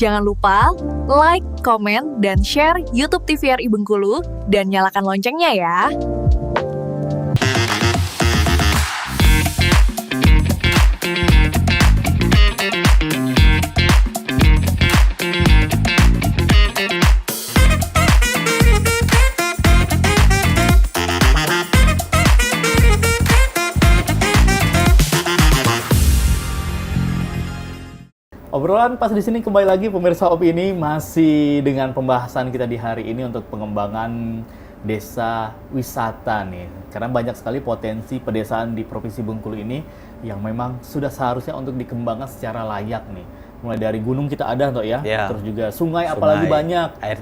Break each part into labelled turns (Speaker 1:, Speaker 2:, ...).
Speaker 1: Jangan lupa like, komen, dan share YouTube TVRI Bengkulu dan nyalakan loncengnya ya.
Speaker 2: Obrolan pas di sini kembali lagi pemirsa Opini masih dengan pembahasan kita di hari ini untuk pengembangan desa wisata nih. Karena banyak sekali potensi pedesaan di Provinsi Bengkulu ini yang memang sudah seharusnya untuk dikembangkan secara layak nih. Mulai dari gunung kita ada toh ya, terus juga sungai apalagi banyak,
Speaker 3: air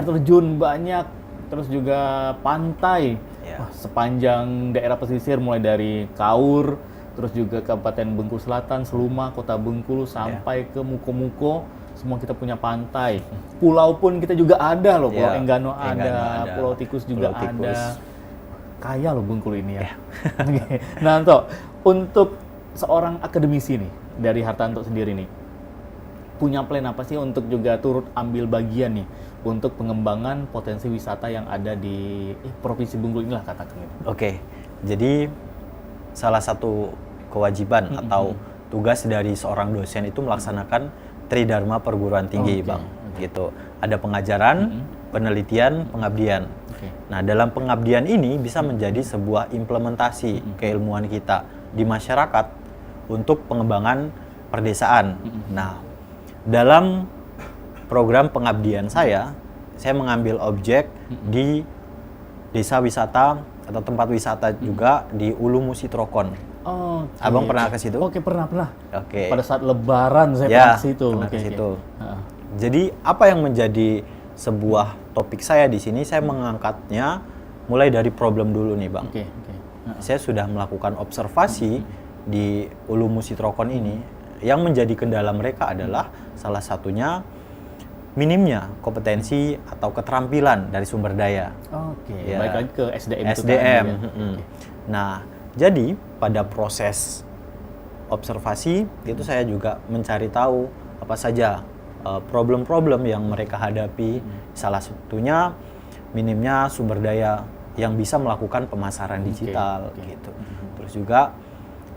Speaker 2: terjun banyak, terus juga pantai. Wah, sepanjang daerah pesisir mulai dari Kaur, terus juga Kabupaten Bengkulu Selatan, Seluma, Kota Bengkulu, sampai ke Muko-Muko, semua kita punya pantai. Pulau pun kita juga ada loh, Pulau Enggano ada, Pulau Tikus juga ada. Kaya loh Bengkulu ini ya. Nah, Anto, untuk seorang akademisi nih, dari Hartanto sendiri nih, punya plan apa sih untuk juga turut ambil bagian nih, untuk pengembangan potensi wisata yang ada di Provinsi Bengkulu inilah katakan.
Speaker 3: Oke, jadi salah satu kewajiban atau tugas dari seorang dosen itu melaksanakan Tridharma perguruan tinggi, Bang. Gitu. Ada pengajaran, penelitian, pengabdian. Nah, dalam pengabdian ini bisa menjadi sebuah implementasi keilmuan kita di masyarakat untuk pengembangan perdesaan. Nah, dalam program pengabdian saya mengambil objek di desa wisata atau tempat wisata juga di Ulu Musi Trokon. Abang pernah ke situ?
Speaker 2: Oke, pernah.
Speaker 3: Oke.
Speaker 2: Pada saat Lebaran saya pernah ke situ.
Speaker 3: Pernah ke situ. Jadi apa yang menjadi sebuah topik saya di sini, saya mengangkatnya mulai dari problem dulu nih, Bang. Saya sudah melakukan observasi di Ulu Musi Trokon ini. Yang menjadi kendala mereka adalah salah satunya minimnya kompetensi atau keterampilan dari sumber daya.
Speaker 2: Baik lagi ke SDM.
Speaker 3: Nah, jadi pada proses observasi itu saya juga mencari tahu apa saja problem-problem yang mereka hadapi. Salah satunya minimnya sumber daya yang bisa melakukan pemasaran digital gitu. Terus juga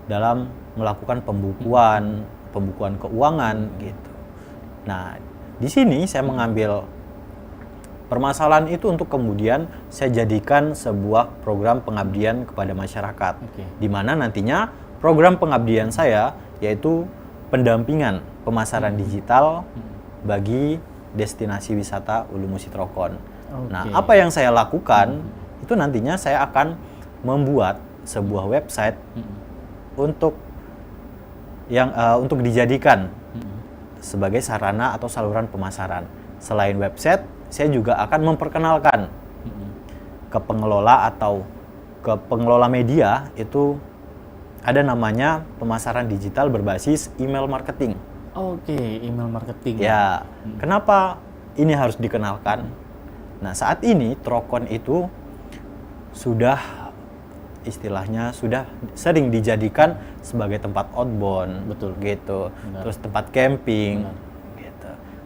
Speaker 3: dalam melakukan pembukuan keuangan gitu. Nah, di sini saya mengambil permasalahan itu untuk kemudian saya jadikan sebuah program pengabdian kepada masyarakat. Di mana nantinya program pengabdian saya yaitu pendampingan pemasaran digital bagi destinasi wisata Ulu Musi Trokon. Nah, apa yang saya lakukan itu nantinya saya akan membuat sebuah website untuk dijadikan sebagai sarana atau saluran pemasaran. Selain website, saya juga akan memperkenalkan ke pengelola atau ke pengelola media itu ada namanya pemasaran digital berbasis email marketing.
Speaker 2: Email marketing.
Speaker 3: Ya, kenapa ini harus dikenalkan? Nah, saat ini Trokon itu sudah istilahnya sudah sering dijadikan sebagai tempat outbound, gitu. Terus tempat camping.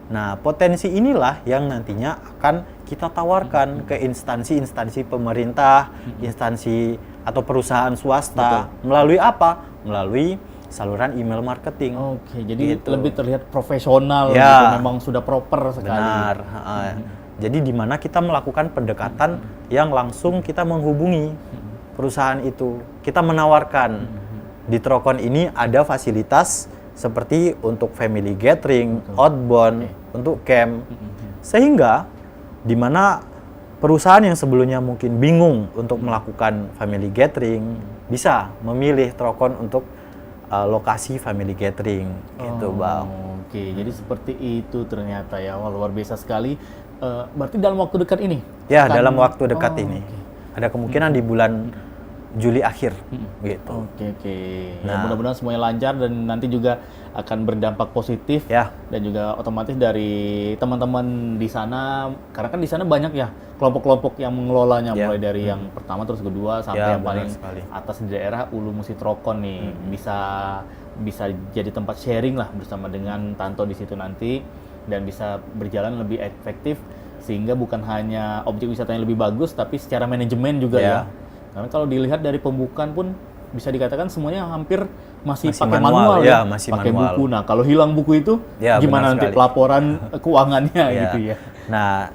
Speaker 3: Nah, potensi inilah yang nantinya akan kita tawarkan ke instansi-instansi pemerintah, instansi atau perusahaan swasta. Melalui apa? Melalui saluran email marketing.
Speaker 2: Jadi lebih terlihat profesional, gitu. Memang sudah proper sekali.
Speaker 3: Benar. Jadi di mana kita melakukan pendekatan yang langsung kita menghubungi perusahaan itu. Kita menawarkan di Trokon ini ada fasilitas seperti untuk family gathering, outbound, untuk camp. Sehingga di mana perusahaan yang sebelumnya mungkin bingung untuk melakukan family gathering bisa memilih Trokon untuk lokasi family gathering gitu, Bang.
Speaker 2: Jadi seperti itu ternyata ya. Wah, luar biasa sekali. Berarti dalam waktu dekat ini?
Speaker 3: Ya, dalam waktu dekat ini. Ada kemungkinan di bulan Juli akhir gitu.
Speaker 2: Nah, mudah-mudahan semuanya lancar dan nanti juga akan berdampak positif dan juga otomatis dari teman-teman di sana, karena kan di sana banyak ya kelompok-kelompok yang mengelolanya, mulai dari yang pertama terus kedua sampai yang paling atas di daerah Ulu Musi Trokon nih. Bisa jadi tempat sharing lah bersama dengan Tanto di situ nanti. dan bisa berjalan lebih efektif, sehingga bukan hanya objek wisatanya lebih bagus, tapi secara manajemen juga ya. Karena kalau dilihat dari pembukaan pun bisa dikatakan semuanya hampir masih pakai manual ya,
Speaker 3: masih
Speaker 2: pakai
Speaker 3: manual.
Speaker 2: buku. Nah, kalau hilang buku itu gimana nanti laporan keuangannya gitu ya.
Speaker 3: Nah,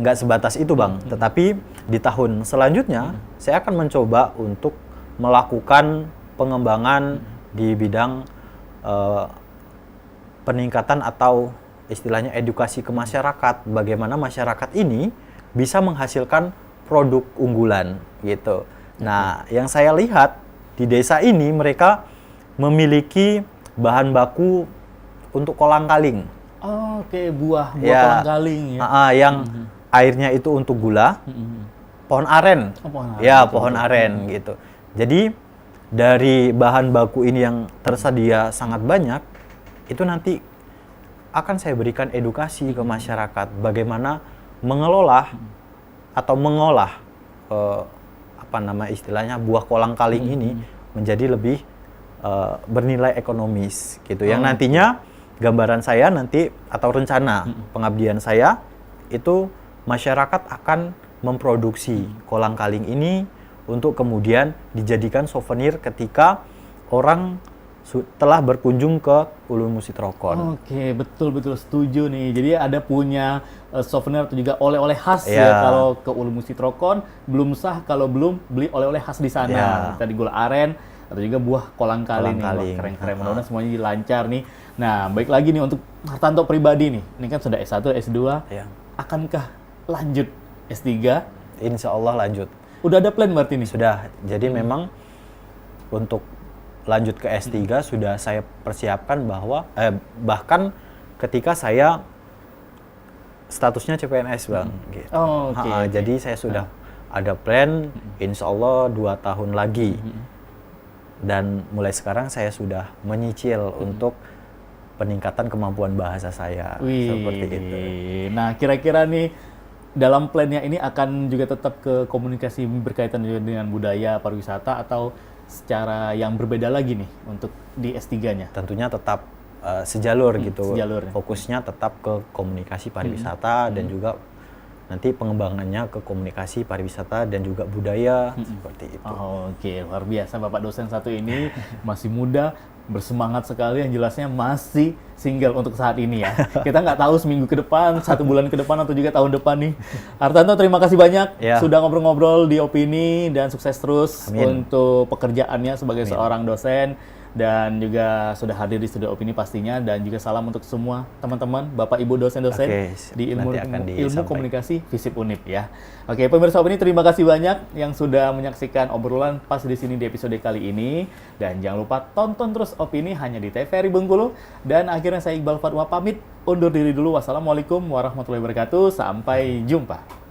Speaker 3: nggak sebatas itu Bang, tetapi di tahun selanjutnya saya akan mencoba untuk melakukan pengembangan di bidang peningkatan atau istilahnya edukasi ke masyarakat, bagaimana masyarakat ini bisa menghasilkan produk unggulan gitu. Nah, yang saya lihat di desa ini mereka memiliki bahan baku untuk kolang-kaling.
Speaker 2: Oke, buah kolang-kaling ya.
Speaker 3: Yang airnya itu untuk gula, pohon aren. Pohon aren gitu. Jadi dari bahan baku ini yang tersedia sangat banyak, itu nanti akan saya berikan edukasi ke masyarakat bagaimana mengelola atau mengolah istilahnya buah kolang-kaling ini menjadi lebih bernilai ekonomis gitu. Yang nantinya gambaran saya nanti atau rencana pengabdian saya itu masyarakat akan memproduksi kolang-kaling ini untuk kemudian dijadikan souvenir ketika orang telah berkunjung ke Ulu Musi Trokon.
Speaker 2: Oke, betul setuju nih. Jadi ada punya souvenir atau juga oleh-oleh khas ya kalau ke Ulu Musi Trokon, belum sah kalau belum beli oleh-oleh khas di sana. Tadi gula aren atau juga buah kolang-kaling. Keren-keren, mudah-mudahan semuanya lancar nih. Nah, baik lagi nih untuk Hartanto pribadi nih. Ini kan sudah S1, S2. Akankah lanjut S3?
Speaker 3: Insya Allah lanjut.
Speaker 2: Udah ada plan berarti nih?
Speaker 3: Sudah. Jadi memang untuk lanjut ke S3 sudah saya persiapkan bahkan ketika saya statusnya CPNS Bang. Gitu. Jadi saya sudah ada plan insya Allah 2 tahun lagi. Dan mulai sekarang saya sudah menyicil untuk peningkatan kemampuan bahasa saya. Seperti itu.
Speaker 2: Nah, kira-kira nih dalam plannya ini akan juga tetap ke komunikasi berkaitan dengan budaya, pariwisata, atau secara yang berbeda lagi nih untuk di S3-nya?
Speaker 3: Tentunya tetap sejalur gitu.
Speaker 2: Sejalur.
Speaker 3: Fokusnya tetap ke komunikasi pariwisata dan juga nanti pengembangannya ke komunikasi pariwisata dan juga budaya seperti itu.
Speaker 2: Oke, luar biasa Bapak dosen satu ini masih muda, bersemangat sekali, yang jelasnya masih single untuk saat ini ya. Kita nggak tahu seminggu ke depan, 1 bulan ke depan, atau juga tahun depan nih. Hartanto, terima kasih banyak sudah ngobrol-ngobrol di Opini, dan sukses terus untuk pekerjaannya sebagai seorang dosen, dan juga sudah hadir di studio Opini pastinya, dan juga salam untuk semua teman-teman, Bapak Ibu dosen-dosen di ilmu komunikasi FISIP Unip ya. Oke, pemirsa Opini, terima kasih banyak yang sudah menyaksikan obrolan pas di sini di episode kali ini, dan jangan lupa tonton terus Opini hanya di TVRI Bengkulu. Dan akhirnya saya Iqbal Fatwa pamit undur diri dulu. Wassalamualaikum warahmatullahi wabarakatuh. Sampai jumpa.